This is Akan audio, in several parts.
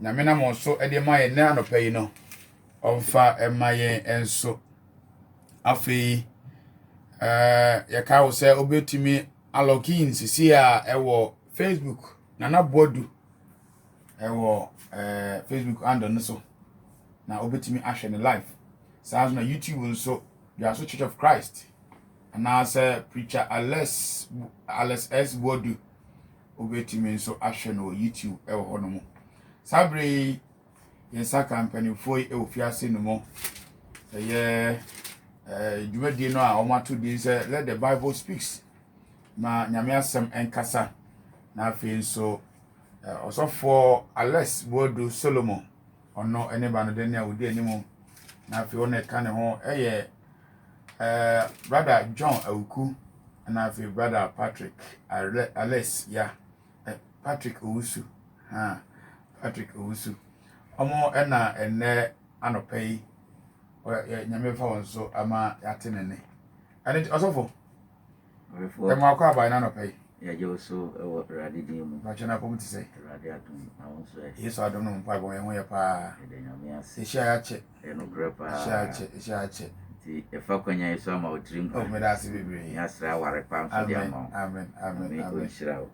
Namena monso ede ma ye na anopa yi no onfa ema ye enso afi ye ka wo se obetumi alogin sisi a ewo Facebook Nana Bodu ewo Facebook handle no so na obetumi ahwe ne live saa na YouTube nso you are so Church of Christ and as preacher Alex S Bodu obetumi nso ahwe no YouTube ewo hono mo sabre yensa company foi e ofiase no mo ye dwumadi no a omato di say let the Bible speaks na nyame asem enkasa na afi nso osofo Alex Bodu Solomon ono ene ba no de ne awudi animu na afi ono ka ne ho brother John Awuku na afi brother Patrick Alex ya Patrick Owusu Patrick Owusu omo ena ene anopai nyame fa wonso ama yatenene ani osofo emo akwa aba na anopai ya je so radi di mu ba chana ko mti say radi atum awon so yeso adom no mpa bo ho ye pa de nyame ase ehia ya che no grepa ehia che ti e fa kwanya yeso ama otrim o me da se bebre ya sra ware pa so dia ma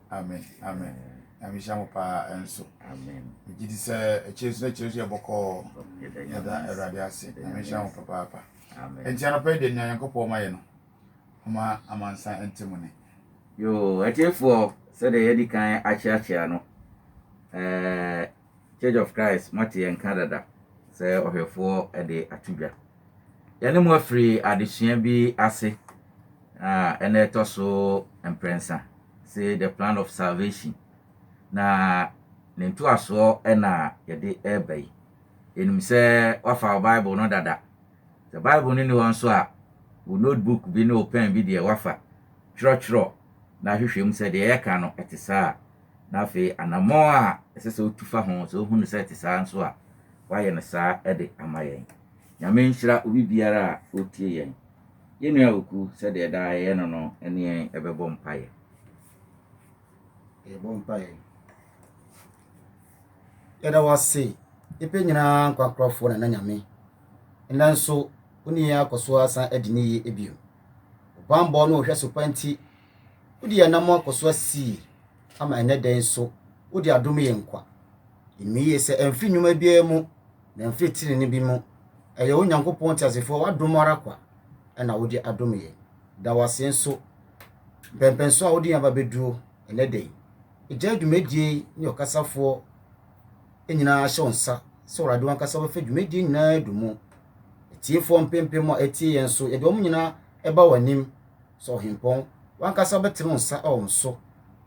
amen Amisha pa enso amen gidi se echesu ye boko ya da erade ase amisha papa amen enti anopai de nyan yankopɔ ma ye no ama amansa entemu ne yo atefo said the yedi kan achiachia no Church of Christ Mati en Canada say ohwefo e de atudwa yane mo afri adesua bi ase ene toso emprensa say the plan of salvation na nentu aso na yede ebai enum say wafa Bible no dada the Bible ni won so a wo notebook bi no pen bi de wafa chro na hwehwem sɛ deɛ yɛka no ɛte saa na afei anamɔ a ɛsɛ sɛ otufa ho sɛ ohunu sɛ ɛte saa nso a wayɛ no saa ɛde ama yɛn nyame nhyira obi biara a otie yɛn yɛnua oku sɛ deɛ daa yɛ no no ɛne yɛn ɛbɛbɔ mpaeɛ yɛda wase ipe nyinaa nkwakorɔfoɔ na nyame nanso woni akɔso asan adi ne yie ebio bambɔ no hwɛ so panti wodi anam akɔso asi ama ene den so wodi adom yɛ nkwa emi yɛ sɛ emfi nnwuma biara mu na emfi tiri ne bi mu ɛyɛ wo Nyankopɔn tiasefo wadom ara kwa ɛna wodi adom yɛ da wase nso pɛmpɛnso a wodi aba beduro ene den egya dwumadie ne ɔkasafoɔ enyina hyɛ nsa sɛ ɔrade wankasa bɛfa dwumadie nyinaa dumu etiefoɔ mpempem a etie yɛn so yɛde wɔn nyinaa ɛba w'anim sɛ ɔhempɔn wankasa bɛtene nsa a nso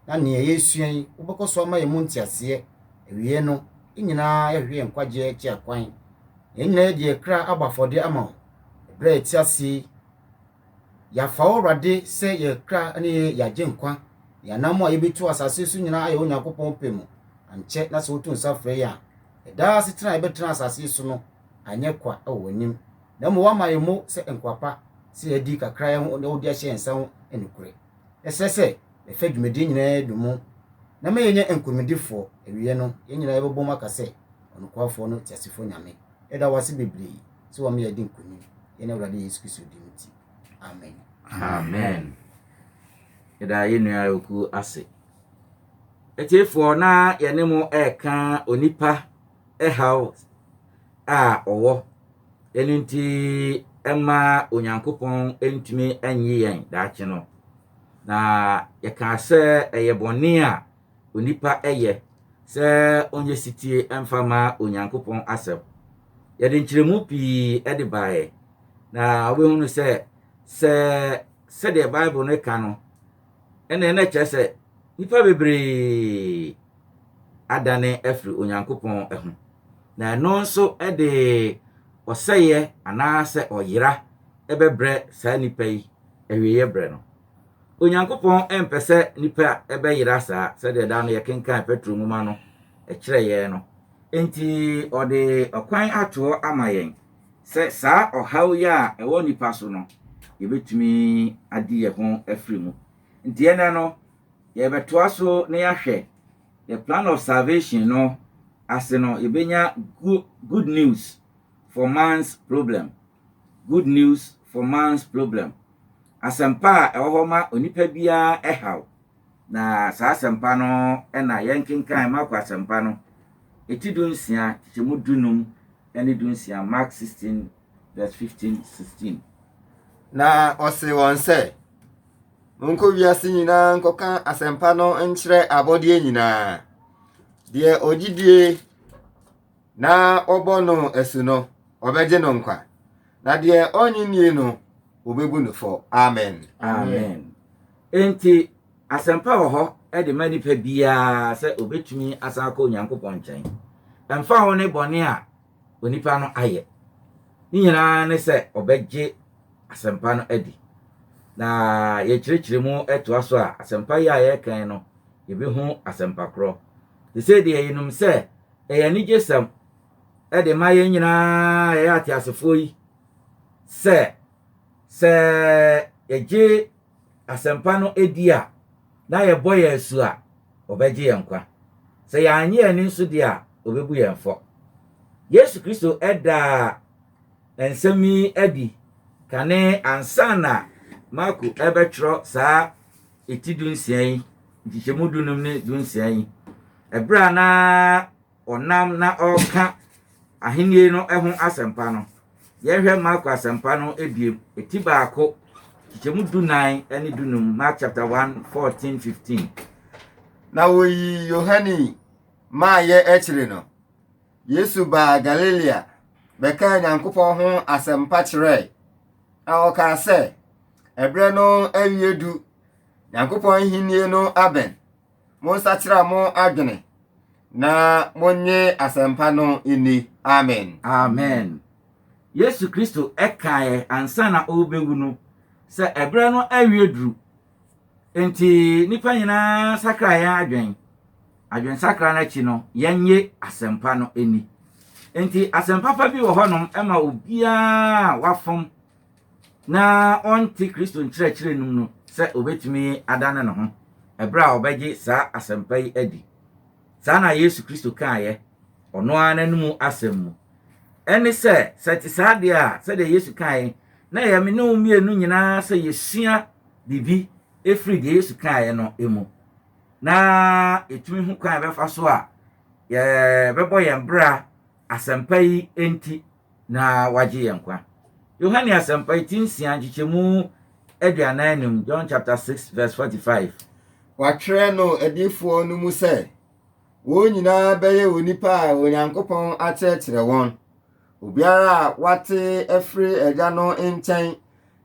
na ne yɛsua yi wobɛkɔ so ama yɛ mu ntiaseɛ awie no nyinaa yɛhwɛ nkwagye akyi akwan nyinaa de kra abafɔde ama brɛ tiase yafa ɔrade sɛ yɛ kra ne yɛagye nkwa yanam a yɛbɛtu asase so nyinaa ayɛ Onyankopɔn pɛ mu ankyɛ na sɛ wotu nsa frɛ yɛ a ɛdaa setena yɛbɛtena asase so no anyɛ kwa wɔ anim na mo wama yɛ mo sɛ nkwapa sɛ yɛdi kakra yɛ ho na wodi ahyɛ nsa ho ɛnukure ɛsɛ sɛ ɛfɛ dwumadi nyinaa dumu na ma yɛnyɛ nkomedifoɔ awie no yɛn nyinaa yɛbɛbɔ mu aka sɛ ɔnokwafoɔ no tiasefo nyame ɛda wase bebree sɛ wɔn yɛ di nkoni yɛn Awurade Yesu Kristo di muti amen ɛda yɛnua oku ase etiefoɔ na yɛne mo ɛka onipa ɛhaw a ɔwɔ ɛno nti ɛma Onyankopɔn ɛntumi ɛnye yɛn daakye no na yɛka sɛ ɛyɛ bɔne a onipa ɛyɛ sɛ onye sitie ɛmfa ma Onyankopɔn asɛm yɛde nkyerɛmu pii ɛde baeɛ na wobɛhunu sɛ sɛdeɛ Bible no ka no ɛna kyerɛ sɛ nipa bebree adane afiri Onyankopɔn ɛho na ɛno nso ɛde ɔsɛyɛ anaasɛ ɔyera ɛbɛbrɛ saa nipa yi awieɛ brɛ no Onyankopɔn ɛmpɛ sɛ nipa ɛbɛyera saa sɛdeɛ da no yɛkenkan Petro nwoma no ɛkyerɛ yɛn no enti ɔde ɔkwan atoɔ ama yɛn sɛ saa ɔhaw yi a ɛwɔ nipa so no yɛbɛtumi adi yɛn ho afiri mu nti ɛnɛ no yɛbɛtoa so na yɛahwɛ the plan of salvation no ase no yɛbɛnya good news for man's problem. Good news for man's problem. Asɛmpa a ɛwɔ hɔ ma onipa biara ɛhaw. Na saa asɛmpa no ɛna yɛnkenkan makɔ asɛmpa no ɛti 16 kyɛmu 5 ɛne 16 Mark 16 verse 15-16. Na ɔse wɔn sɛ, monkɔ wiase nyinaa nkɔka asɛmpa no nkyerɛ abɔdeɛ nyinaa. Deɛ ogyidie na ɔbɔ no asu no, ɔbɛgye no nkwa. Na deɛ ɔnye no, ɔbɛbu no fɔ. Amen. Amen. Enti asɛmpa wɔ hɔ ɛde ma nipa biara sɛ obɛtumi asan akɔ Onyankopɔn nkyɛn. Ɛmfa ho ne bɔne a onipa no ayɛ. Ne nyinaa ne sɛ ɔbɛgye asɛmpa no adi. Na yɛkyerɛkyerɛ mu ɛtoa so a asɛmpa yi a yɛkan no yɛbɛhu asɛmpa korɔ. Te sɛ deɛ yɛnum sɛ ɛyɛ anigyesɛm ɛde ma yɛn nyinaa yɛyɛ ateasefoɔ yi sɛ yɛgye asɛmpa no edi a na yɛbɔ yɛn asu a ɔbɛgye yɛn nkwa. Sɛ yɛanye yɛn nso deɛ a ɔbɛbu yɛn fɔ. Yesu Kristo ɛda nsɛm yi adi kane ansa na Marko ɛbɛtwerɛ saa ɛti 16 yi nkyɛmu 5 ne 16 yi. Ɛberɛ a na ɔnam na ɔka ahennie no ɛho asɛmpa no. Yɛhwɛ Marko asɛmpa no ebiem ɛti baako nkyɛmu 9 ɛne 5 Mark chapter 1 14-15. Na woyi Yohane maayɛ akyiri no, Yesu baa Galilea bɛka Nyankopɔn ho asɛmpa kyerɛe. Na ɔkaa sɛ, ɛberɛ no awie du, Nyankopɔn hennie no abɛn. Monsakyera mo adwene na monye asɛmpa no nni. Amen. Amen. Yesu Kristo ɛkaeɛ ansa na ɔbɛwu no sɛ ɛberɛ no awie duru. Enti nipa nyinaa sakra yɛn adwen sakra no akyi no yɛnye asɛmpa no ani. Enti asɛmpa pa bi wɔ hɔnom ɛma obiara wafom na ɔnte Kristo nkyerɛkyerɛ num no sɛ obɛtumi adane ne ho ɛberɛ a ɔbɛgye saa asɛmpa yi adi. Saa na Yesu Kristo kaeɛ ɔno ara n'anom asɛm mu. Ɛne sɛ te saa deɛ a sɛdeɛ Yesu kaeɛ na yɛme ne wo mmienu nyinaa sɛ yɛsua biribi ɛfiri deɛ Yesu kaeɛ no emu. Na ɛtumi ho kwan bɛfa so a yɛbɛbɔ yɛn bra asɛmpa yi enti na wagye yɛn kwa. Yohane asɛmpa yi 6 nkyɛmu 45 John chapter 6 verse 45. Wɔatwerɛ no adiyifoɔ no mu sɛ, wɔn nyinaa bɛyɛ onipa a Onyankopɔn akyerɛkyerɛ wɔn. Obiara a wate afiri Agya no nkyɛn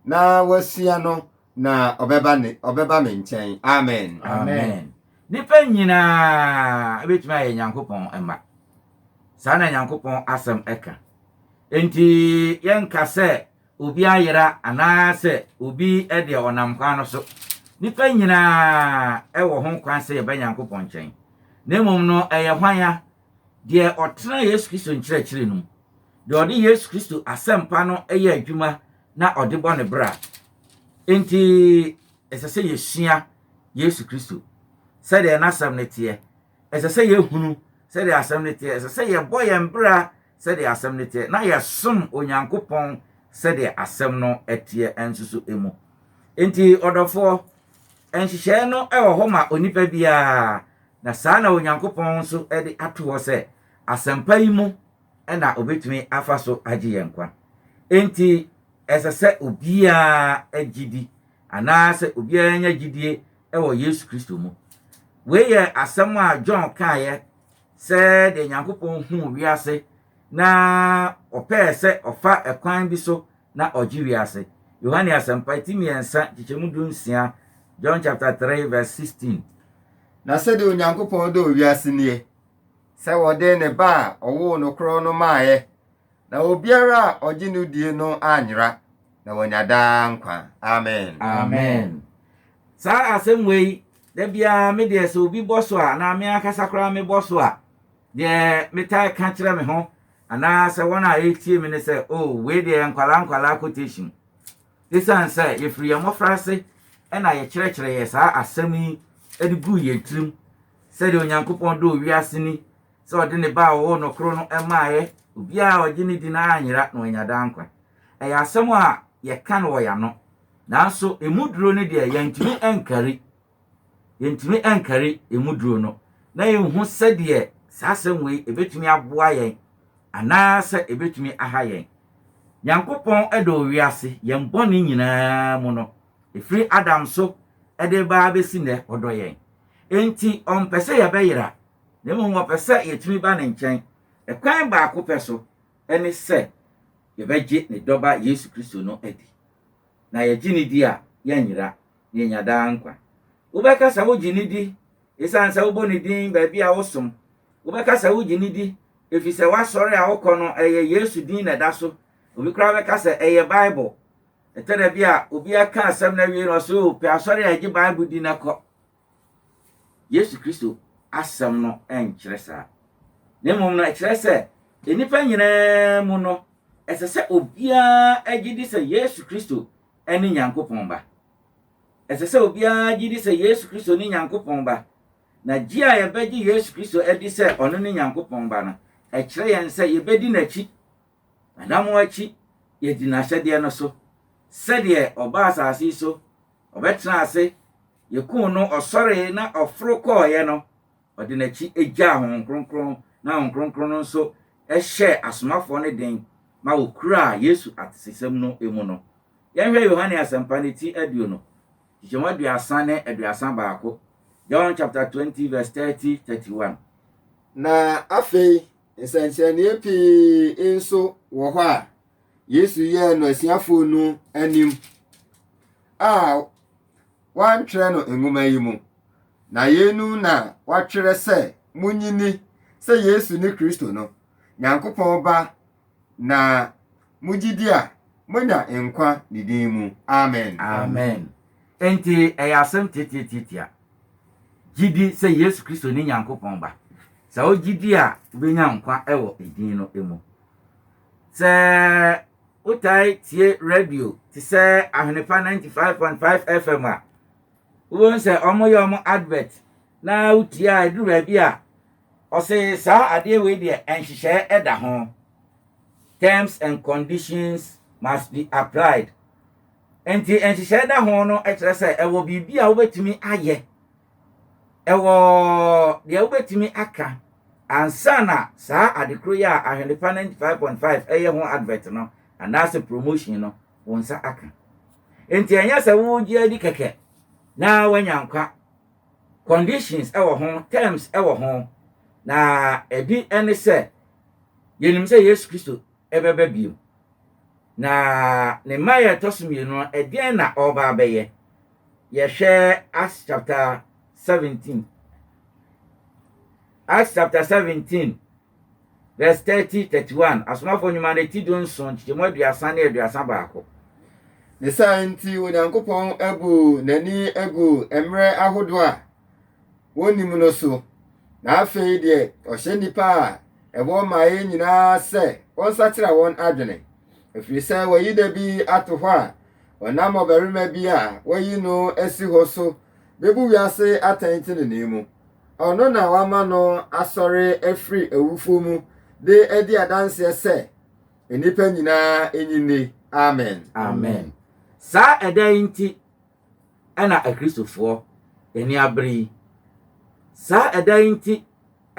na wasua no na ɔbɛba me nkyɛn. Amen. Amen. Nipa nyinaa ebetumi ayɛ Nyankopɔn ɛma. Saa na Nyankopɔn asɛm ɛka. Enti yɛnka sɛ obi ayera anaasɛ obi ɛde ɔnam kwan no so. Nipa nyinaa ɛwɔ ho kwan sɛ yɛbɛ Nyankopɔn nkyɛn. Na mmom no ɛyɛ hwan deɛ ɔtena Yesu Kristo nkyerɛkyerɛ no mu. Deɛ ɔde Yesu Kristo asɛmpa no ɛyɛ adwuma na ɔde bɔ ne bra. Enti ɛsɛ sɛ yɛsua Yesu Kristo sɛdeɛ n'asɛm ne teɛ. Ɛsɛ sɛ yɛhunu sɛdeɛ asɛm ne teɛ. Ɛsɛ sɛ yɛbɔ yɛn bra sɛdeɛ asɛm ne teɛ. Na yɛsom Onyankopɔn sɛdeɛ asɛm no ɛteɛ ɛnso so emu. Enti ɔdɔfoɔ nhyehyɛe no ɛwɔ hɔ ma onipa biara. Na saa na Onyankopɔn nso ɛde ato hɔ sɛ asɛmpa yi mu ɛna obetumi afa so agye yɛn kwa. Enti ɛsɛ sɛ obiara agyidi anaasɛ obiara nya gyidie ɛwɔ Yesu Kristo mu. Wei yɛ asɛm a John kaeɛ sɛ de Nyankopɔn hu wiase na ɔpɛɛ sɛ ɔfa ɛkwan bi so na ɔgye wiase. Yohane asɛmpa 3 nkyɛmu 16 John chapter 3 verse 16. Na sɛdeɛ Onyankopɔn dɔ wiase nie, sɛ wɔde ne ba a ɔwoo no korɔ no maayɛ, na obiara a ɔgye no die no anyera, na wɔnya daa nkwa. Amen. Amen. Saa asɛm wei da biara me deɛ sɛ obi bɔ so a na me akasa koraa me bɔ so a deɛ metae ka kyerɛ me ho anaasɛ wɔn a ɛtie me ne sɛ wei deɛ nkwala quotation. Ɛsiane sɛ yɛfiri yɛn mmɔfra ase ɛna yɛkyerɛkyerɛ yɛ saa asɛm yi ɛde gu yɛn tirim said Onyankopon do wiase ni so ɔde ne ba wo no kro no ɛmaaye obia ɔgye ne di na anyira no anya dankwa ɛyɛ asɛm a yɛka no ya no nanso emuduro ne de yɛntumi ankari emuduro no na yɛhu sɛdeɛ saa asɛm wei ebetumi aboa yɛn anaasɛ ebetumi aha yɛn Nyankopɔn ɛdo wiase yɛn bɔne nyinaa mu no efiri Adam so ɛde ba besi ne ɔdɔ yɛn enti ɔmpɛsɛ yɛbɛyera na mmom ɔpɛsɛ yɛtumi ba ne nkyɛn ɛkwan baako pɛ so ɛne sɛ yɛbɛgye ne dɔba Yesu Kristo no adi na yɛgye ne di a yɛnyera na yɛnya daa nkwa wobɛka sɛ wogye ne di ɛsiane sɛ wobɔ ne din baabi a wosom wobɛka sɛ wogye ne di ɛfiri sɛ woasɔre a wokɔ no ɛyɛ Yesu din na ɛda so obi koraa bɛka sɛ ɛyɛ Bible ɛtɛda bi a obi aka asɛm na wie no so pɛ asɔre a ɛgye Bible di na kɔ Yesu Kristo asɛm no ɛnkyerɛ saa na mmom no ɛkyerɛ sɛ nnipa nyinaa mu no ɛsɛ sɛ obiara agye di sɛ Yesu Kristo ɛne Nyankopɔn ba ɛsɛ sɛ obiara agye di sɛ Yesu Kristo ne Nyankopɔn ba na gye a yɛbɛgye Yesu Kristo adi sɛ ɔno ne Nyankopɔn ba no ɛkyerɛ yɛn sɛ yɛbɛdi n'akyi anam akyi yɛdi n'ahyɛdeɛ no so sɛdeɛ ɔba asase yi so ɔbɛtena ase yɛkuu no ɔsɔre na ɔforo kɔɔyɛ no ɔde n'akyi egya Honhom Kronkron na Honhom Kronkron no nso ɛhyɛ asomafoɔ no den ma wɔkura Yesu atesesɛm no emu no yɛnhwɛ Yohane asɛmpa ne ti aduo no kyɛmɔ 30 John chapter 20 verse 30-31 na afei nsɛnkyerɛnneɛ pii nso wɔ hɔ a Yesu yɛɛ no asuafoɔ no anim a wantwerɛ no nwoma yi mu na yɛnu na watwerɛ sɛ munyini sɛ Yesu ne Kristo no Nyankopɔn ba na mugyidi a monya nkwa ne din mu amen enti ɛyɛ asɛm tetiatia gidi sɛ Yesu Kristo ne Nyankopɔn ba sɛ ogidi a wobɛnya nkwa ɛwɔ edin no emu sɛ wotai tie radio ti sɛ Ahwenepa 95.5 FM a won sɛ ɔmoyɛ ɔmo advert na wotie a edu baabi a ɔsɛ saa adeɛ wei deɛ ɛnhyehyɛ ɛda ho terms and conditions must be applied enti ɛnhyehyɛ da ho no ɛkyerɛ sɛ ɛwɔ biribi a wobɛtumi ayɛ ɛwɔ deɛ wobɛtumi aka ansa na saa adekoro yi a Ahwenepa 95.5 ɛyɛ ho advert no anaasɛ promotion no wɔn nsa aka enti ɛnyɛ sɛ wogye adi kɛkɛ na wanya nkwa conditions ɛwɔ ho terms ɛwɔ ho na ebi ɛne sɛ yɛnim sɛ Yesu Kristo ɛbɛba bio na ne mmayɛ ɛtɔ so mmienu no ɛdeɛn na ɔba abɛyɛ yɛhwɛ Acts chapter 17 verse 30-31 asomafoɔ nnwuma no ti do nson kyerɛmu 30 ne saa nti Onyankopɔn abu n'ani agu mmerɛ ahodoɔ a wɔnim no so na afei deɛ ɔhyɛ nnipa a ɛwɔ mmaeɛ nyinaa sɛ wɔnsakyera wɔn adwene ɛfiri sɛ wɔyi da bi ato hɔ a ɔnam ɔbarima bi a wɔyi no asi hɔ so bɛbu wiase atɛntenene mu ɔno na wama no asɔre afiri awufo mu de adi adanseɛ sɛ nnipa nyinaa enyine amen saa ɛda yi nti ɛna akristofoɔ ani abere yi saa ɛda yi nti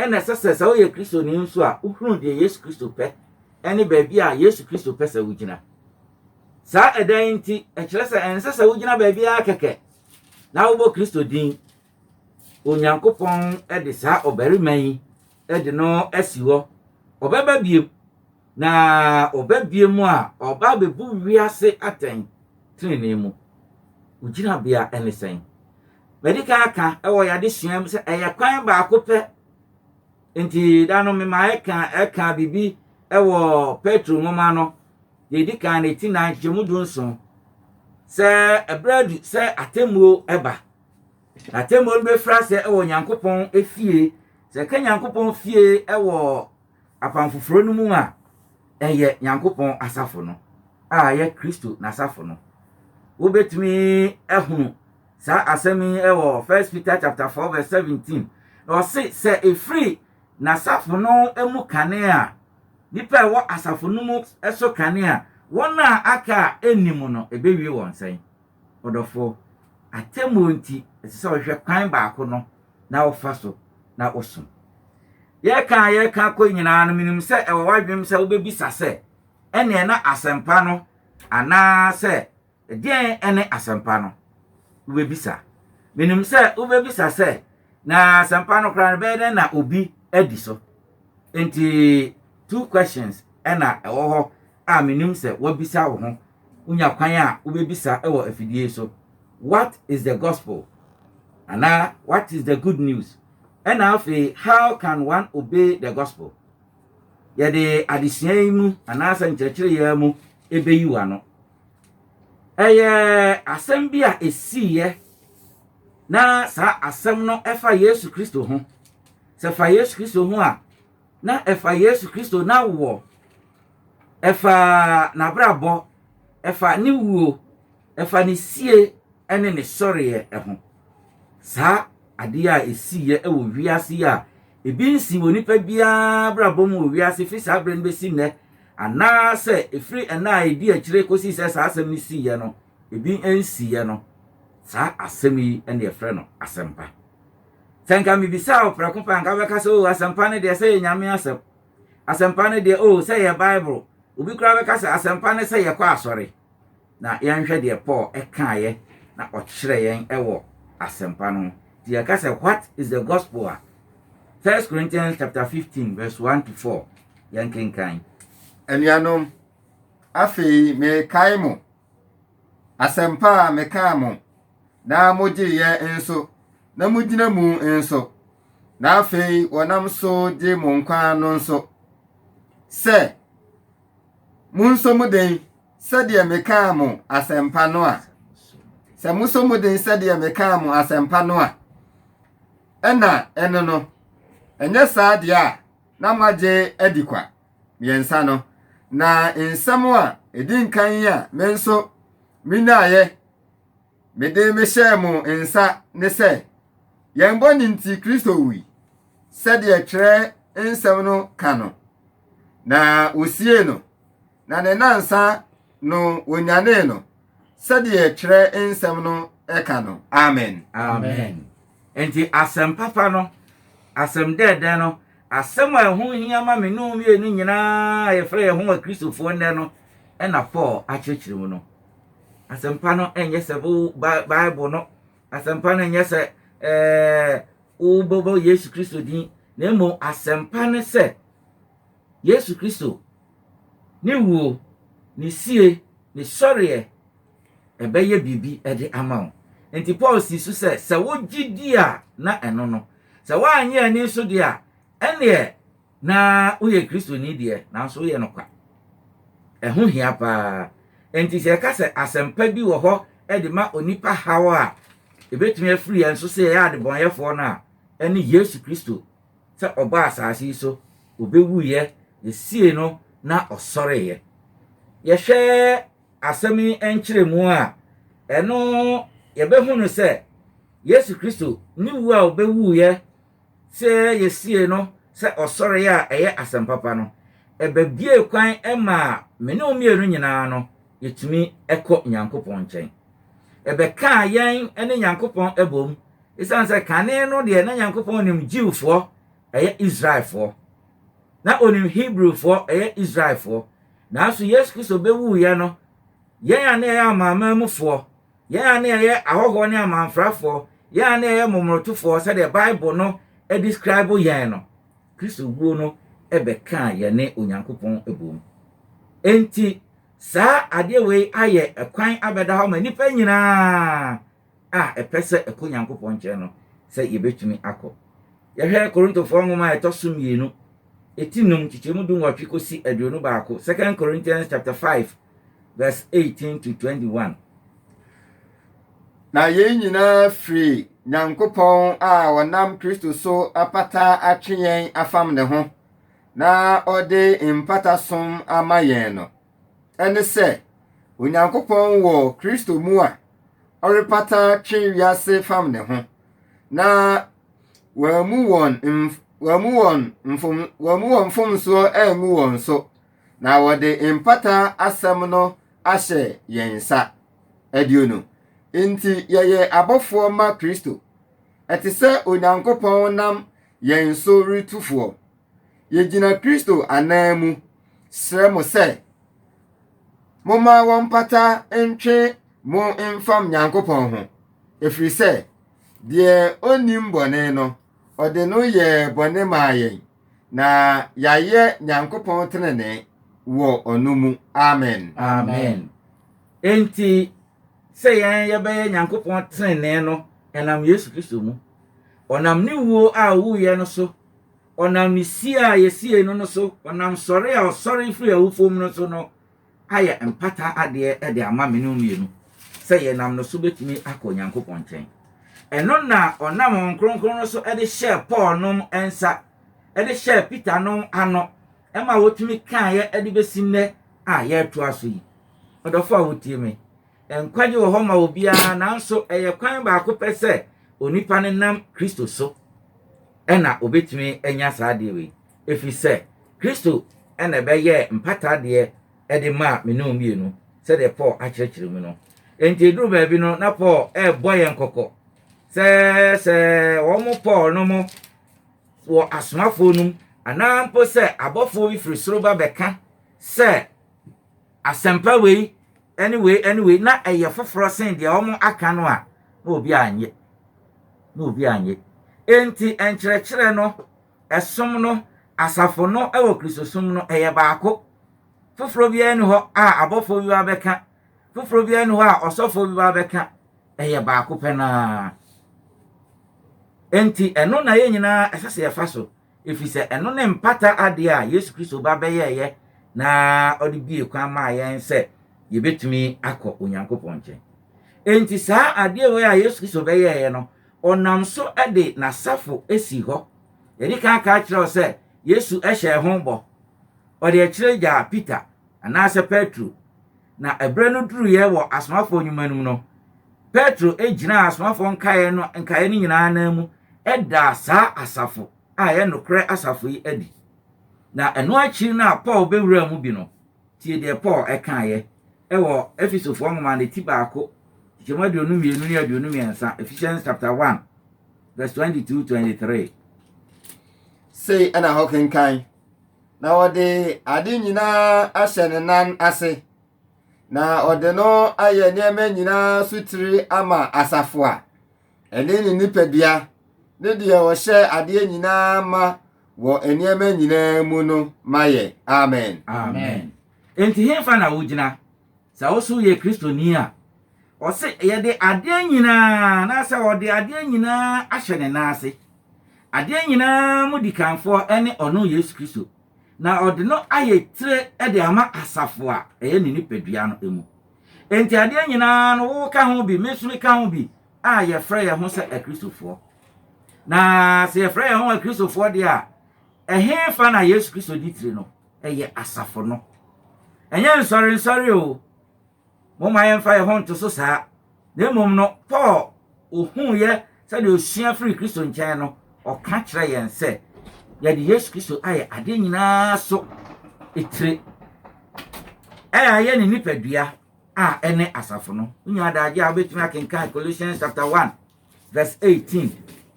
ɛna ɛsɛ sɛ woyɛ kristoni nso a wohunu deɛ Yesu Kristo pɛ ɛne baabi a Yesu Kristo pɛ sɛ wogyina saa ɛda yi nti ɛkyerɛ sɛ ɛnsɛ sɛ wogyina baabi a kɛkɛ na wobɔ Kristo din Onyankopɔn ɛde saa ɔbarima yi ɛde no asi hɔ ɔbɛba biem na ɔba biem a ɔba bɛbu wiase atɛn tenene mu wogyina bea ɛne sɛn medika aka ɛwɔ yade suam sɛ ɛyɛ kwan baako pɛ nti da no mema ɛka bibi ɛwɔ Petro nwoma no yɛdi kan ne ti nan kyɛmu du nson sɛ ɛbrɛdu sɛ atemmuo ɛba atemmuo no bɛfra sɛ ɛwɔ Nyankopɔn efie sɛ ka Nyankopɔn fie ɛwɔ apamfoforo no mu a ɛyɛ Nyankopɔn asafo no a yɛ Kristo n'asafo no wobɛtumi ɛhunu saa asɛm yi ɛwɔ 1 Peter chapter 4 verse 17 na ɔse sɛ ɛfiri n'asafo no emu kane a nipa ɛwɔ asafo no mu ɛso kane a wɔn a aka ɛnim no ɛbɛwie wɔn sɛn ɔdɔfo atemmuo nti ɛsɛ sɛ ɔhwɛ kwan baako no na wɔfa so na wɔsom yɛka kɔ nyinaa no menim sɛ ɛwɔ wadwem sɛ wobɛbisa sɛ ɛneɛ na asɛmpa no anaa sɛ ɛdeɛn ɛne asɛmpa no wobɛbisa menim sɛ wobɛbisa sɛ na asɛmpa no koraa no bɛyɛ dɛn na obi adi so nti 2 questions ɛna ɛwɔ hɔ a menim sɛ wabisa wo ho wonya kwan a wobɛbisa ɛwɔ afidie so what is the gospel anaa what is the good news ɛna afei how can one obey the gospel yɛde adesua yi mu anaasɛ nkyerɛkyerɛ yɛ mu ɛbɛyi wa no ɛyɛ asɛm bi a ɛsiiɛ na saa asɛm no ɛfa Yesu Kristo ho sɛ fa Yesu Kristo ho a na ɛfa Yesu Kristo na wɔ ɛfa n'abrabɔ ɛfa ne wuo ɛfa ne sie ɛne ne sɔreɛ ɛho saa adeɛ a ɛsiiɛ ɛwɔ wiase a ebi nsi wɔ nipa biara brabɔ mu wɔ wiase fi saa brɛ no bɛsi nnɛ anaasɛ ɛfiri ɛna a ɛdi akyire kɔsi sɛ saa asɛm no siiɛ no ebi nsiiɛ no saa asɛm yi ɛne yɛfrɛ no asɛmpa sɛ nka mebisa wo prɛko pa nka bɛka sɛ asɛmpa no deɛ sɛ yɛ nyame asɛm asɛmpa no deɛ sɛ yɛ bible obi koraa bɛka sɛ asɛmpa no sɛ yɛkɔ asɔre na yɛnhwɛ deɛ Paul ɛkaeɛ na ɔkyerɛ yɛn ɛwɔ asɛmpa no nti yɛka sɛ what is the gospel a 1 Corinthians chapter 15 verse 1 to 4 yɛnkenkan anuanom afei mekae mo asɛmpa a mekaa mo na mogye yɛ nso na mugyina mu nso na afei wɔnam so gye mo nkwa no nso sɛ munso mu den sɛdeɛ mekaa mo asɛmpa no a sɛ muso mu den sɛdeɛ mekaa mo asɛmpa no a ɛna ɛno no ɛnyɛ saa deɛ a na magye adi kwa mmiɛnsa no na nsɛm a ɛdi nkan a me nso minaayɛ mede mehyɛɛ mo nsa ne sɛ yɛn bɔne nti Kristo wui sɛdeɛ twerɛ nsɛm no ka no na wosie no na ne nansa no wonyanee no sɛdeɛ twerɛ nsɛm no ɛka no amen enti asɛm papa no asɛm dɛdɛ no asɛm a ɛho hia ma me no mmienu nyinaa yɛfrɛ yɛ ho a Kristofoɔ nnɛ no ɛna Paul akyerɛkyerɛ mu no asɛmpa no ɛnyɛ sɛ Bible no asɛmpa no ɛnyɛ sɛ wobɔbɔ Yesu Kristo din na mmom asɛmpa no sɛ Yesu Kristo ne wuo ne sie ne sɔreɛ ɛbɛyɛ biribi ɛde ama wo nti Paul si so sɛ wogye di a na ɛno no sɛ woanyɛ ani so deɛ a ɛneɛ na woyɛ Kristoni deɛ nanso woyɛ no kwa ɛho hia paa nti sɛ ɛka sɛ asɛmpa bi wɔ hɔ ɛde ma onipa haw a ɛbɛtumi afiri yɛn so sɛ yɛyɛ adebɔnyɛfoɔ no a ɛne Yesu Kristo sɛ ɔba asase yi so ɔbɛwuyɛ yɛsie no na ɔsɔreeɛ yɛhwɛ asɛm yi nkyerɛmu a ɛno yɛbɛhu no sɛ Yesu Kristo ne wu a ɔbɛwuyɛ sɛ yɛsie no sɛ ɔsɔreeɛ a ɛyɛ asɛmpapa no ɛbɛbie kwan ɛma mene mmienu nyinaa no yɛtumi ɛkɔ Nyankopɔn nkyɛn ɛbɛkaa yɛn ne Nyankopɔn ɛbom ɛsiane sɛ kane no deɛ na Nyankopɔn nim Jewfoɔ ɛyɛ Israelfoɔ na onim Hebrewfoɔ ɛyɛ Israelfoɔ nanso Yesu Kristo bɛwuyɛ no yɛn a na ɛyɛ amanamanmufoɔ yɛn a na ɛyɛ ahɔhoɔ ne amanfrafoɔ yɛn a na ɛyɛ mmomorotofoɔ sɛdeɛ Bible no describe yɛn no Kristo wuo no ɛbɛkaa yɛne Onyankopɔn ɛbom enti saa adeɛ wei ayɛ ɛkwan abɛda hɔ ma nipa nyinaa a ɛpɛ sɛ ɛkɔ Nyankopɔn nkyɛn no sɛ yɛbɛtumi akɔ yɛhwɛ Korintofoɔ nwoma a ɛtɔ so 2 ɛtinum kyikyɛmu 18 kɔsi 21 2 Corinthians chapter 5 verse 18 to 21 na yɛn nyinaa firi Nyankopɔn a wɔnam Kristo so apata atwe yɛn afam ne ho na ɔde mpatasom ama yɛn no ɛne sɛ Onyankopɔn wɔ Kristo mu a ɔrepata twe wiase fam ne ho na wɔamu wɔn mfomsoɔ angu wɔn so, na wɔde mpata asɛm no ahyɛ yɛn nsa. Aduonu. Enti yɛyɛ abɔfoɔ ma Kristo. Ɛte sɛ Onyankopɔn nam yɛn so retufoɔ. Yɛgyina Kristo anan mu srɛ mo sɛ momma wɔn mpata ntwe mo mfam Nyankopɔn ho. Ɛfiri sɛ deɛ onim bɔne no ɔde no yɛ bɔne maa yɛn, na yɛayɛ Nyankopɔn tenene wɔ ɔno mu. Amen. Amen. Enti sɛ yɛn yɛbɛyɛ Nyankopɔn tenene no ɛnam Yesu Kristo mu. Ɔnam ne wuo a owuiɛ no so, ɔnam ne sie a yɛsie no so, ɔnam sɔre a ɔsɔre firi awufo mu no so no, ayɛ mpata adeɛ ɛde ama me no mmienu. Sɛ yɛnam no so betumi akɔ Nyankopɔn nkyɛn. Ɛno na ɔnam nkronkron no so ɛde hyɛ Paul nom ɛnsa, ɛde hyɛ Peter nom ano, ɛma wotumi kaeɛ ɛde besi nnɛ a yɛto aso yi. Ɔdɔfo a wotie me, nkwagye wɔ hɔ ma obiara, nanso ɛyɛ kwan baako pɛ sɛ onipa ne nam Kristo so ɛna obetumi anya saa adeɛ wei. Ɛfiri sɛ Kristo ɛna ɛbɛyɛ mpata adeɛ ɛde ma me no mmienu sɛdeɛ Paul akyerɛkyerɛ mu no. Enti duru baabi no na Paul ɛbɔ yɛn kɔkɔ sɛ wɔn Paul no mo wɔ asomafoɔ no mu anaa mpo sɛ abɔfoɔ bi firi soro ba bɛka sɛ asɛmpa wei anyway na ɛyɛ foforɔ sen deɛ wɔn aka no a na obi anye. Enti enkyerɛkyerɛ no ɛsom no asafo no ɛwɔ Kristosom no ɛyɛ baako. Foforɔ bi ani hɔ a abɔfoɔ bi ba bɛka, foforɔ bi ani hɔ a ɔsɔfoɔ bi ba bɛka, ɛyɛ baako pɛ naa. Enti ɛno na yɛn nyinaa ɛsɛ sɛ yɛfa so. Ɛfiri sɛ ɛno ne mpata adeɛ a Yesu Kristo ba bɛyɛɛyɛ na ɔde bie kwan maa yɛn sɛ yɛbɛtumi akɔ Onyankopɔn nkyɛn. Enti saa adeɛ wei a Yesu Kristo bɛyɛɛyɛ no, ɔnam so ɛde n'asafo esi hɔ. Yɛde kan ka kyerɛw sɛ Yesu ɛhyɛ ho bɔ. Ɔde akyerɛ gya Peter anaasɛ Petro. Na ɛbrɛ no duruyɛ wɔ asomafoɔ nnwuma no mu no, Petro egyina asomafoɔ nkaeɛ no nyinaa nan mu ɛda saa asafo a yɛ nokorɛ asafo yi adi. Na ɛno akyiri no a Paul bɛwura mu bi no, tie deɛ Paul ɛkaeɛ ɛwɔ Efesofoɔ nwoma ne ti baako Jema 22 Ephesians chapter 1 verse 22-23. Sei ana hɔ kenkan. Na ɔde ade nyinaa ahyɛ ne nan ase. Na ɔde no ayɛ nneɛma nyinaa sutiri ama asafo a ɛne ne nipadua ne deɛ ɔhyɛ adeɛ nyinaa ma wɔ nneɛma nyinaa mu no mayɛ. Amen. Amen. Enti hemfa na wogyina sɛ wo so yɛ Kristoni a ɔse yɛde adeɛ nyinaa na sɛ ɔde adeɛ nyinaa ahyɛ ne nan ase. Adeɛ nyinaa mu di kanfoɔ ɛne ɔno Yesu Kristo. Na ɔde no ayɛ tire ɛde ama asafo a ɛyɛ ne nipadua no emu. Enti adeɛ nyinaa no wo ka ho bi, me so ka ho bi a yɛfrɛ yɛn ho sɛ akristofoɔ. Na sɛ yɛfrɛ yɛn ho akristofoɔ de a ɛhefa na Yesu Kristo di tire no ɛyɛ asafo no. Ɛnyɛ nsɔre o. Moma yɛmfa yɛn ho nto so saa. Na mmom no Paul ohuu yɛ sɛ de osua firi Kristo nkyɛn no ɔka kyerɛ yɛn sɛ yɛde Yesu Kristo ayɛ ade nyinaa so etire. Ɛyɛ ne nipadua a ɛne asafo no. Nya adagye a obetumi akenkan Colossians chapter 1 verse 18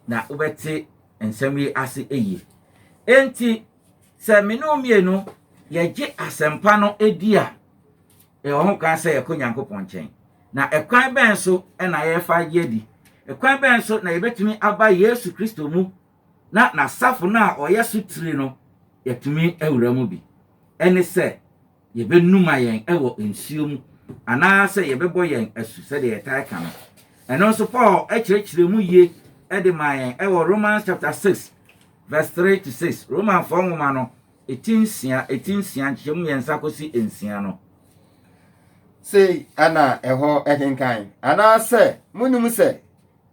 na wobɛte nsɛm yi ase ɛyie. Enti sɛ me no mmienu yɛgye asɛmpa no edi a ɛwɔ ho kan sɛ yɛkɔ Nyankopɔn nkyɛn. Na ɛkwan bɛn so ɛna yɛfa gye di. Ɛkwan bɛn so na yɛbɛtumi aba Yesu Kristo mu na n'asafo no a ɔyɛ so tiri no yɛtumi awura mu bi. Ɛne sɛ yɛbɛnuma yɛn ɛwɔ nsuo mu anaasɛ yɛbɛbɔ yɛn asu sɛdeɛ yɛtae ka no. Ɛno nso Paul ɛkyerɛkyerɛ mu yie ɛde ma yɛn ɛwɔ Romans chapter 6 verse 3-6. Roman fo nwoma no etinsia nkyɛmu yɛnsa kosi nsia no. Sei ana ɛhɔ ɛkenkan. Anaasɛ munim sɛ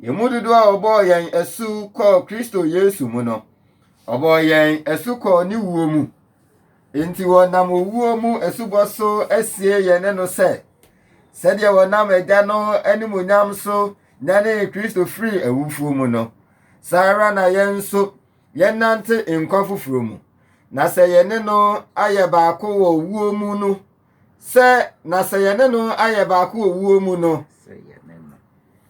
yɛmu dodoɔ a ɔbɔɔ yɛn asu kɔɔ Kristo Yesu mu no ɔbɔɔ yɛn asu kɔɔ ne wuo mu. Enti wɔnam owuo mu asubɔ so asie yɛn no sɛ sɛdeɛ wɔnam agya no animuonyam so nyane Kristo firi awufuo mu no Sara na yɛn nso yɛnante nkwa foforɔ mu. Na sɛ yɛne no ayɛ baako wɔ wuo mu no, sɛ yɛne no ayɛ baako wɔ wuo mu no,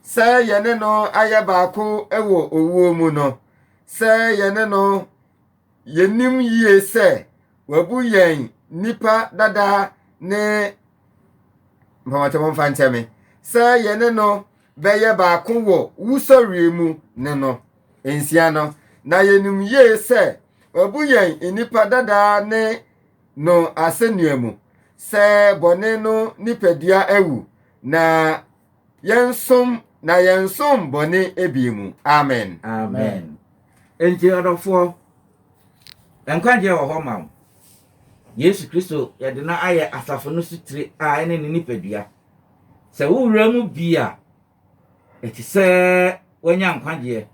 sɛ yɛne no ayɛ baako wɔ owuo mu no, sɛ yɛne no yɛnim yie sɛ wabu yɛn nipa dada ne mpamakyɛmɔmfa nkyɛme. Sɛ yɛne no bɛyɛ baako wɔ wusɔre mu ne no, nsia no, na yɛnim yie sɛ wabu yɛn nipa dada ne no asɛnnua mu. Sɛ bɔne no nipadua awu, na yɛnsom bɔne ebi mu. Amen. Amen. Enti ɔdɔfoɔ, nkwagye wɔ hɔ ma wo. Yesu Kristo yɛde no ayɛ asafo no sutire a ɛne ne nipadua. Sɛ wowura mu bi a, ɛte sɛ wanya nkwagyeɛ.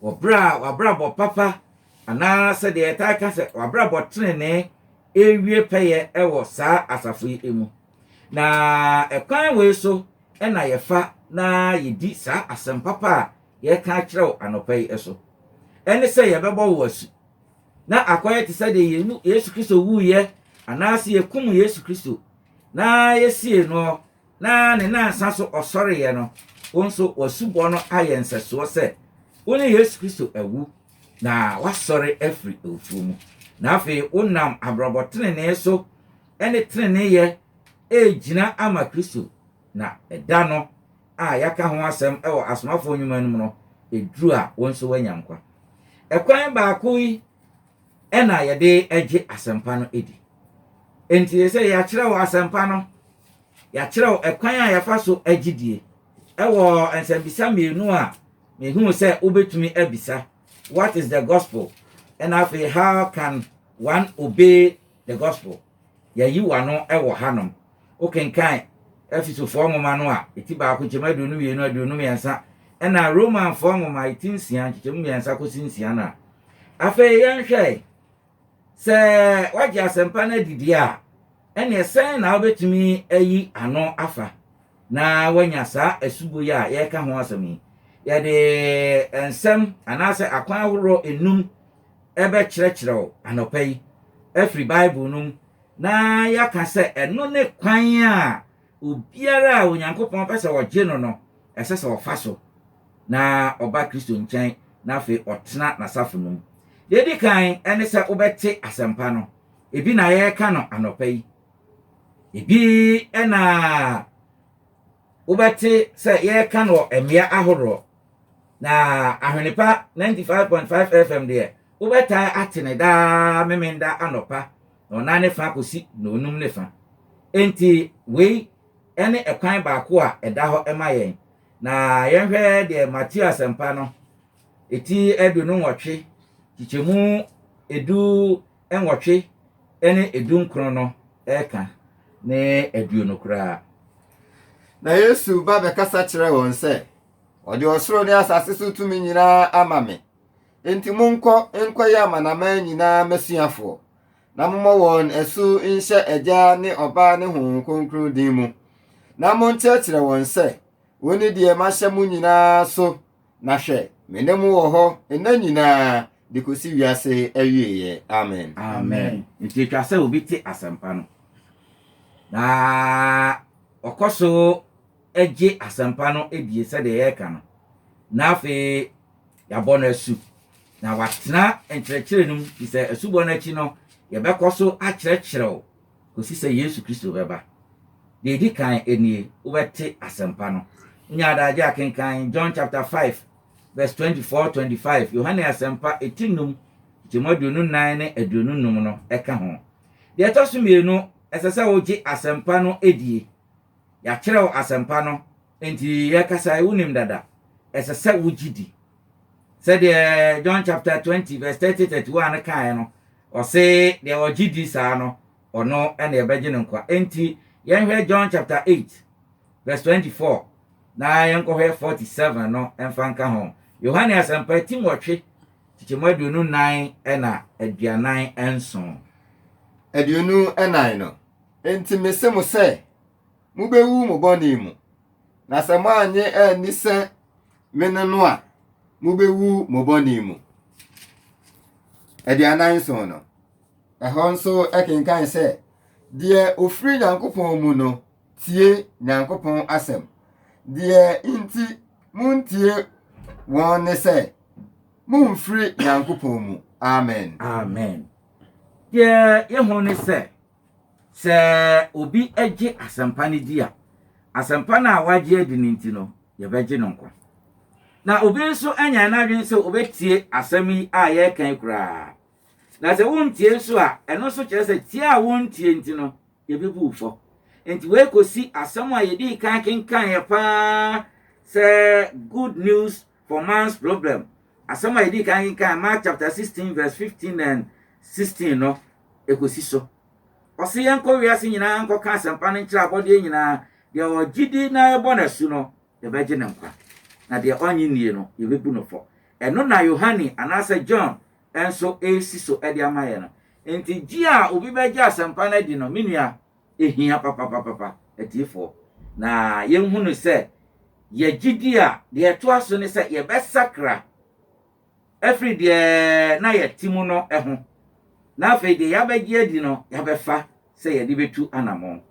Wabrabɔ papa anaa sɛdeɛ yɛtaa ka sɛ wabrabɔ tenenee ewie pɛyɛ ɛwɔ saa asafo yi mu. Na ɛkwan wei so ɛna yɛfa na yɛdi saa asɛm papa a yɛka akyerɛw anɔpa yi so. Ɛne sɛ yɛbɛbɔ wo asu. Na akɔyɛ te sɛ deɛ Yesu Kristo wuyɛ anaasɛ yɛkum Yesu Kristo na yɛsie no na ne nansa so ɔsɔreeɛ no, wo nso wasubɔ no ayɛ nsɛsoɔ sɛ wo ne Yesu Kristo awu na wasɔre afiri awufuo mu. Na afei wonam abrabɔ tenenee so ɛne teneneeyɛ ɛgyina ama Kristo. Na ɛda no a yɛaka ho asɛm ɛwɔ asomafoɔ nnwuma no mu no, ɛduru a wo nso wanya nkwa. Ɛkwan baako yi ɛna yɛde agye asɛmpa no edi. Enti sɛ yɛakyerɛw asɛmpa no, yɛakyerɛw ɛkwan a yɛfa so agye die. Ɛwɔ nsɛmbisa mmienu a mehu sɛ wobɛtumi abisa. What is the gospel? And afei, how can one obey the gospel? Yɛyi wano ɛwɔ hanom. Wokenkan Efesofoɔ nwoma no a ɛti baako kyɛm aduonu mmiɛnsa ɛna Romanfoɔ nwoma ɛti nsia kyɛm mmiɛnsa kɔsi nsia no a afei yɛnhwɛ sɛ wagye asɛmpa no adidi a ɛne ɛsɛn na wobɛtumi ayi ano afa na wanya saa asubo yi a yɛreka ho asɛm yi. Yɛde nsɛm anaasɛ akwan ahoroɔ enum ɛbɛkyerɛkyerɛw anɔpa yi afiri Bible no mu na yɛaka sɛ ɛno ne kwan a obiara a Onyankopɔn pɛ sɛ ɔgye no ɛsɛ sɛ ɔfa so na ɔba Kristo nkyɛn na afei ɔtena n'asafo no mu. Deɛ di kan ɛne sɛ wobɛte asɛmpa no. Ebi na yɛreka no anɔpa yi. Ebi ɛna wobɛte sɛ yɛreka no mmea ahoroɔ. Na Ahwenipa 95.5 FM deɛ wobɛtaa ate ne daa memenda anɔpa na ɔna ne fa kɔsi na onum ne fa. Enti wei ɛne ɛkwan baako a ɛda hɔ ɛma yɛn. Na yɛnhwɛ deɛ Matthew asɛmpa no ɛti aduonu nwɔtwe kyikyɛmu edu nwɔtwe ɛne edu nkron no ɛka ne aduonu koraa. Na Yesu ba bɛkasa kyerɛ wɔn sɛ ɔde ɔsoro ne asase so tumi nyinaa ama me. Enti nkɔyɛ amanaman nyinaa masuafoɔ na mommɔ wɔn asu nhyɛ Agya ne Ɔba ne Honhom Kronkron din mu. Na monkyerɛkyerɛ wɔn sɛ wɔne deɛ mahyɛ mo nyinaa so, na hwɛ me ne mo wɔ hɔ nna nyinaa de kɔsi wiase awieeɛ. Amen. Amen. Nti etwa sɛ obi te asɛmpa no na ɔkɔ so agye asɛmpa no ebie sɛdeɛ yɛreka no. Na afei yɛabɔ no asu na watena nkyerɛkyerɛ no mu fi sɛ asubɔ no akyi no yɛbɛkɔ so akyerɛkyerɛw kɔsi sɛ Yesu Kristo bɛba. Deɛ edi kan enie wobɛte asɛmpa no. Nya adagye akenkan John chapter 5 verse 24-25. Yohane asɛmpa etinum kyɛmu aduonu nan ne aduonu num no ɛka ho. Deɛ ɛtɔ so mmienu ɛsɛ sɛ wogye asɛmpa no edie. Yɛakyerɛw asɛmpa no enti yɛkasa wonim dada ɛsɛ sɛ wogye di. Sɛdeɛ John chapter 20 verse 30-31 kae no ɔse deɛ ɔgye di saa no ɔno ɛna ɛbɛgye no nkwa. Enti yɛnhwɛ John chapter 8 verse 24 na yɛnkɔhwɛ 47 no ɛmfa nka ho. Yohane asɛmpa timotwe kyɛmu aduonu nan ɛna aduanan nson. Aduonu ɛnan no. Enti mese mo sɛ mubɛwu mo bɔne mu. Na sɛ moanyɛ ani sɛ me ne no a mubewu mo bɔne mu. Aduanan so no ɛhɔ nso ɛkenkan sɛ deɛ ofiri Nyankopɔn mu no tie Nyankopɔn asɛm. Deɛ nti muntie wɔn ne sɛ mumfiri Nyankopɔn mu. Amen. Amen. Deɛ yɛho ne sɛ obi agye asɛmpa no di a asɛmpa no a wagye adi no nti no yɛbɛgye no nkwa. Na obi nso anya n'adwene sɛ obɛtie asɛm yi a yɛrekan koraa. Na sɛ wontie nso a ɛno nso kyerɛ sɛ tie a wontie nti no yɛbɛbu fɔ. Nti wei kɔsi asɛm a yɛdi kan kenkan yɛ paa sɛ good news for man's problem. Asɛm a yɛdi kan kenkan Mark chapter 16 verse 15 and 16 no ɛkɔsi so. Ɔse yɛnkɔ wiase nyinaa nkɔka asɛmpa no nkyerɛ abɔdeɛ nyinaa. Deɛ ɔgyidi na ɛbɔ n'asu no yɛbɛgye ne nkwa. Na deɛ ɔnye nie no yɛbɛbu no fɔ. Ɛno na Yohane anaasɛ John ɛnso ɛsi so ɛde ama yɛ no. Nti gye a obi bɛgye asɛmpa no adi no me nua ehia papapapa atiefoɔ. Na yɛnhu no sɛ yɛgyidi a deɛ ɛtoa so ne sɛ yɛbɛsakra ɛfiri deɛ na yɛte mu no ɛho. Na afei deɛ yɛabɛgye adi no yɛabɛfa sɛ yɛde bɛtu anammɔn.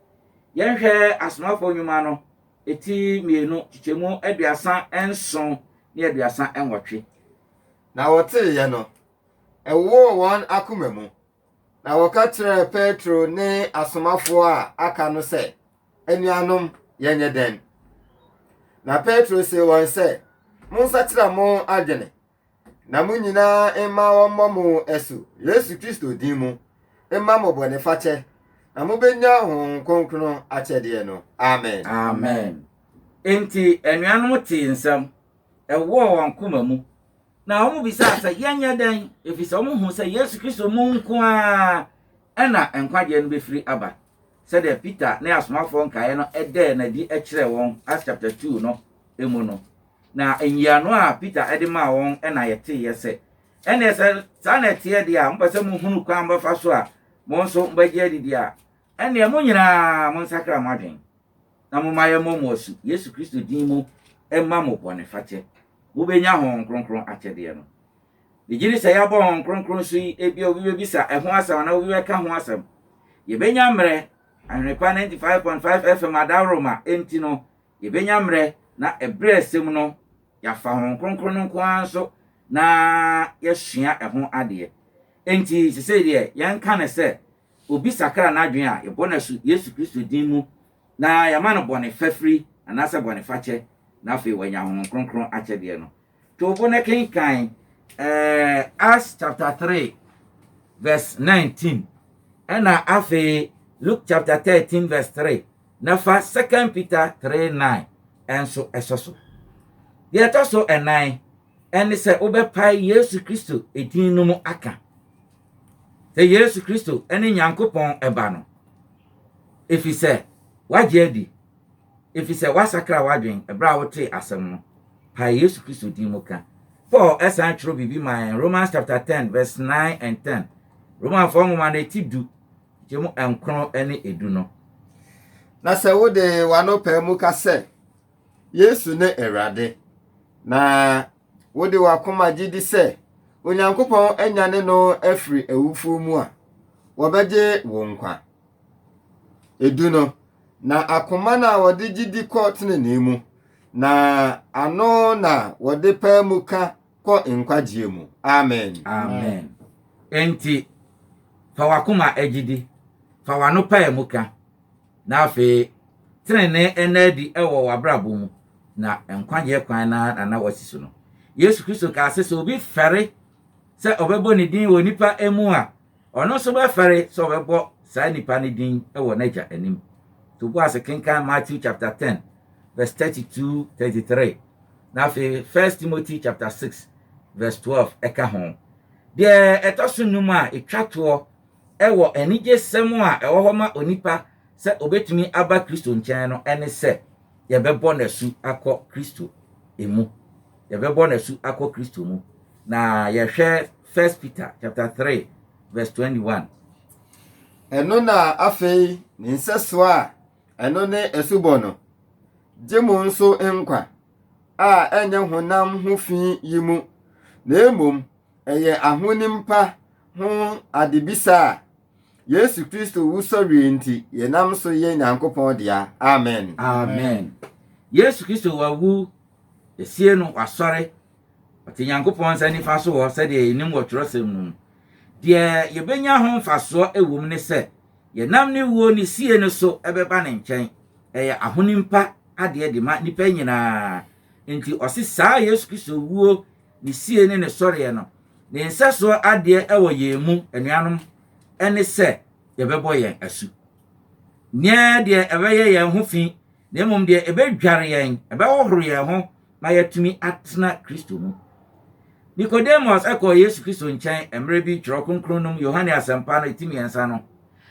Yɛnhwɛ asomafoɔ nnwuma no eti mmienu kyekyɛmu 37 ne 38. Na wɔteeɛ no ɛwoo wɔn akoma mu. Na wɔka kyerɛɛ Petro ne asomafoɔ a aka no sɛ anuanom yɛnyɛ dɛn. Na Petro sɛ wɔn sɛ monsakyera mo adwene na mo nyinaa mma wɔmmɔ mo ɛso Yesu Kristo din mu mma mo bɔne fakyɛ na mobɛnya Honhom Kronkron akyɛdeɛ no. Amen. Amen. Enti anuanom te nsɛm ɛwɔ wɔn koma mu. Na wɔn bisa sɛ yɛnyɛ dɛn efisɛ wɔn hu sɛ Yesu Kristo mu nko a ɛna nkwagye no bɛfiri aba. Sɛdeɛ Peter ne asomafoɔ nkaeɛ no ɛdɛɛ n'adi ɛkyerɛ wɔn Acts chapter 2 no emu no. Na enyiano a Peter ɛde maa wɔn ɛna yɛteyɛ sɛ ɛna sɛ saa na ɛteɛ deɛ a mpɛ sɛ mo hunu kwan bɛfa so a mo nso mbɛgye adidi a ɛne mo nyinaa mo nsakra mo adwen. Na mo mayɛ mo asu Yesu Kristo din mu ɛma mo bɔne fakyɛ. Wobɛnya Honhom Kronkron akyɛdeɛ no. Digiri sɛ yɛabɔ Honhom Kronkron so yi ebi obi bɛbisa ɛho asɛm na obi bɛka ho asɛm. Yɛbɛnya mmerɛ Ahwenepa 95.5 FM Adaroma enti no yɛbɛnya mmerɛ na ɛbrɛ asɛm no yɛafa Honhom Kronkron no nko ara nso na yɛsua ɛho adeɛ. Enti sɛ deɛ yɛnka ne sɛ obi sakra n'adwen a yɛbɔ no so Yesu Kristo din mu na yɛma no bɔne fafiri anaasɛ bɔne fakyɛ na afei wanya Honhom Kronkron akyɛdeɛ no. To bo ne kenkan Acts chapter 3 verse 19 ɛna afei Luke chapter 13 verse 3 na fa 2 Peter 3:9 ɛnso ɛsɔ so. Deɛ ɛtɔ so ɛnan ɛne sɛ wobɛpae Yesu Kristo edin no mu aka. Sɛ Yesu Kristo ɛne Nyankopɔn ɛba no. Efisɛ wagye adi. Efisɛ wasakra wadwen ɛbra a wote asɛm no. Pae Yesu Kristo din mu ka. Paul ɛsan kyerɛ bibi man Romans chapter 10 verse 9 and 10. Romans 4 nwoma na eti du. Jemu enkron ɛne edu no. Na sɛ wode wano pɛ mu ka sɛ Yesu ne Awurade na wode wakoma gyidi sɛ Onyankopɔn anyane no afiri awufuo mu a wɔbɛgye wo nkwa. Edu no na akoma na wɔde gyidi kɔ tenene mu na ano na wɔde pɛ mu ka kɔ nkwagye mu. Amen. Amen. Enti fa wakoma agyidi fa wano pɛ mu ka na afei tenene enadi ɛwɔ wabrabo mu na nkwagye kwan na wasiso no. Yesu Kristo ka sɛ obi fɛre sɛ ɔbɛbɔ ne din wɔ nipa emu a ɔno nso bɛfɛre sɛ ɔbɛbɔ saa nipa ne din ɛwɔ n'agya anim. To bo ase kenkan Matthew chapter 10 verse 32-33 na afei 1 Timothy chapter 6 verse 12 ɛka ho. Deɛ ɛtɔ so nnum a etwa toɔ ɛwɔ anigye sɛm a ɛwɔ hɔ ma onipa sɛ obetumi aba Kristo nkyɛn no ɛne sɛ yɛbɛbɔ n'asu akɔ Kristo emu. Yɛbɛbɔ n'asu akɔ Kristo mu. Na yɛhwɛ 1 Peter chapter 3 verse 21. Ɛno na afei ne nsɛsoa a ɛno ne asubɔ no. Gye mo nso nkwa a ɛnyɛ honam ho fi yi mu, na mmom ɛyɛ ahonimpa ho adebisa a Yesu Kristo wusɔre nti yɛnam so yɛ Nyankopɔn dea. Amen. Amen. Yesu Kristo wawu, esie no wasɔre. Ɔte Nyankopɔn nsa nifa so wɔ sɛdeɛ yɛnim wɔ Twerɛsɛm mu. Deɛ yɛbɛnya ho mfasoɔ ɛwɔ mu ne sɛ, yɛnam ne wuo ne sie no so ɛbɛba ne nkyɛn. Ɛyɛ ahonimpa adeɛ de ma nipa nyinaa. Nti ɔse saa Yesu Kristo wuo ne sie ne ne sɔreɛ no, ne nsɛsoɔ adeɛ ɛwɔ yɛn mu anuanom ɛne sɛ yɛbɛbɔ yɛn asu. Nyɛ deɛ ɛbɛyɛ yɛn ho fi, na mmom deɛ ɛbɛdware yɛn, ɛbɛhohoro yɛn ho ma yɛatumi atena Kristo mu. Nicodemus ɛkɔɔ Yesu Kristo nkyɛn mmerɛ bi Twerɛ Kronkron no mu Yohane Asɛmpa no ɛti mmiɛnsa no.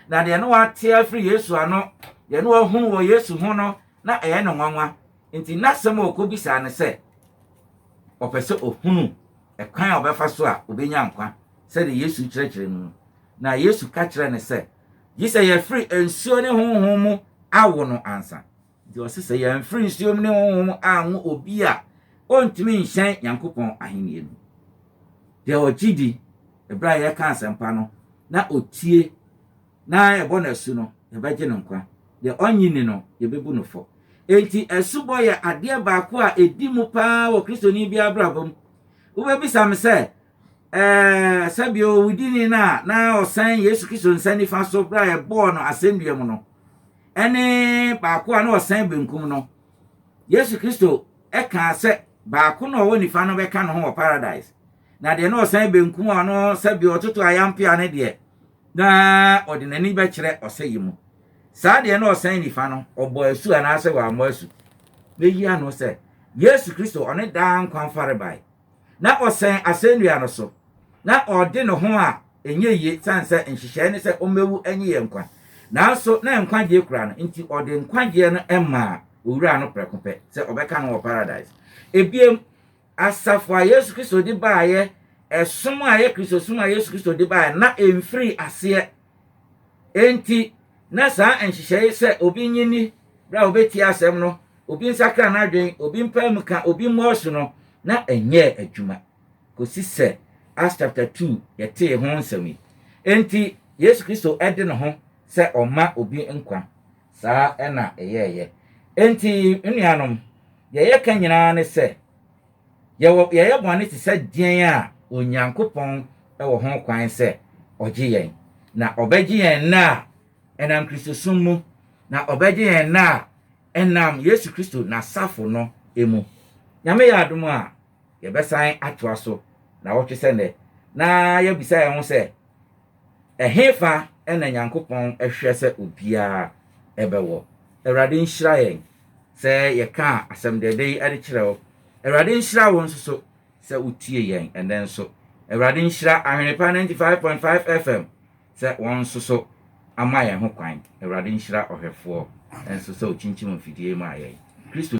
Na deɛ no wate afiri Yesu ano, deɛ no wahunu wɔ Yesu ho no, na ɛyɛ no nwanwa. Nti n'asɛm a ɔkɔbisaa ne sɛ, ɔpɛ sɛ ɔhunu ɛkwan a ɔbɛfa so a ɔbɛnya nkwa, sɛdeɛ Yesu kyerɛkyerɛ no. Na Yesu ka kyerɛ ne sɛ, gye sɛ yɛfiri nsuo ne honhom mu awo no ansa. Nti ɔse sɛ yɛmfiri nsuo ne honhom mu anwo obi a ɔntumi nhyɛn Nyankopɔn ahenni mu. Deɛ ɔgye di ɛberɛ a yɛka asɛmpa no na ɔtie na yɛbɔ no asu no, yɛbɛgye no nkwa. Deɛ ɔnyi ni no, yɛbɛbu no fɔ. Enti asubɔ yɛ adeɛ baako a ɛdi mu paa wɔ Kristoni bi abrabɔ mu. Wobɛbisa me sɛ, sɛbio wodini na ɔsan Yesu Kristo nsa nifa so bra yɛbɔɔ no asɛnnua mu no, ɛne baako a na ɔsan benkum no, Yesu Kristo ɛka sɛ baako na ɔwɔ nifa no bɛka no ho wɔ paradise, na deɛ na ɔsan benkum a no sɛbio ɔtoto ayampia ne deɛ na ɔde n'ani bɛkyerɛ ɔsɛ yi mu. Saa deɛ na ɔsan nifa no ɔbɔ asu anaasɛ wɔammɔ asu. Bɛyi ano sɛ Yesu Kristo ɔne daa nkwa mfare bae, na ɔsan asɛnnua no so, na ɔde ne ho a ɛnyɛ yie san sɛ nhyehyɛe ne sɛ ɔmmɛwu anyi yɛ nkwa. Nanso na nkwagye kura no, nti ɔde nkwagye no ɛmaa owura no prɛko pɛ sɛ ɔbɛka no wɔ paradise. Ebiem asafo a Yesu Kristo de baayɛ, ɛsom a yɛ Kristo som a Yesu Kristo de baayɛ na ɛmfiri aseɛ. Enti na saa nhyehyɛe sɛ obi nyini bra obɛtie asɛm no, obi nsakra n'adwen, obi mpae mu ka, obi mmɔ so no, na ɛnyɛ adwuma kɔsi sɛ Acts chapter 2 yɛtee ho nsɛm yi. Enti Yesu Kristo ɛde ne ho sɛ ɔma obi nkwa. Saa ɛna ɛyɛɛyɛ. Enti nnuanom, yɛyɛka nyinaa ne sɛ yɛyɛ bɔne te sɛ deɛn a Onyankopɔn ɛwɔ ho kwan sɛ ɔgye yɛn, na ɔbɛgye yɛn na a ɛnam Kristosom mu, na ɔbɛgye yɛn na a ɛnam Yesu Kristo n'asafo no emu. Nyame yɛ adom a yɛbɛsan atoa so na wɔtwe sɛ nnɛ na yɛbisa yɛn ho sɛ ɛhefa ɛna Nyankopɔn ɛhwɛ sɛ obiara ɛbɛwɔ. Awurade nhyira yɛn sɛ yɛka asɛm dɛdɛ yi ɛde kyerɛ wo. Awurade nhyira wo nso so sɛ wotie yɛn ɛnɛ nso. Awurade nhyira Ahwenepa 95.5 FM sɛ wɔn nso so ama yɛn ho kwan. Awurade nhyira ɔhwɛfoɔ nso sɛ okyinkyim mfidie mu a yɛn Kristo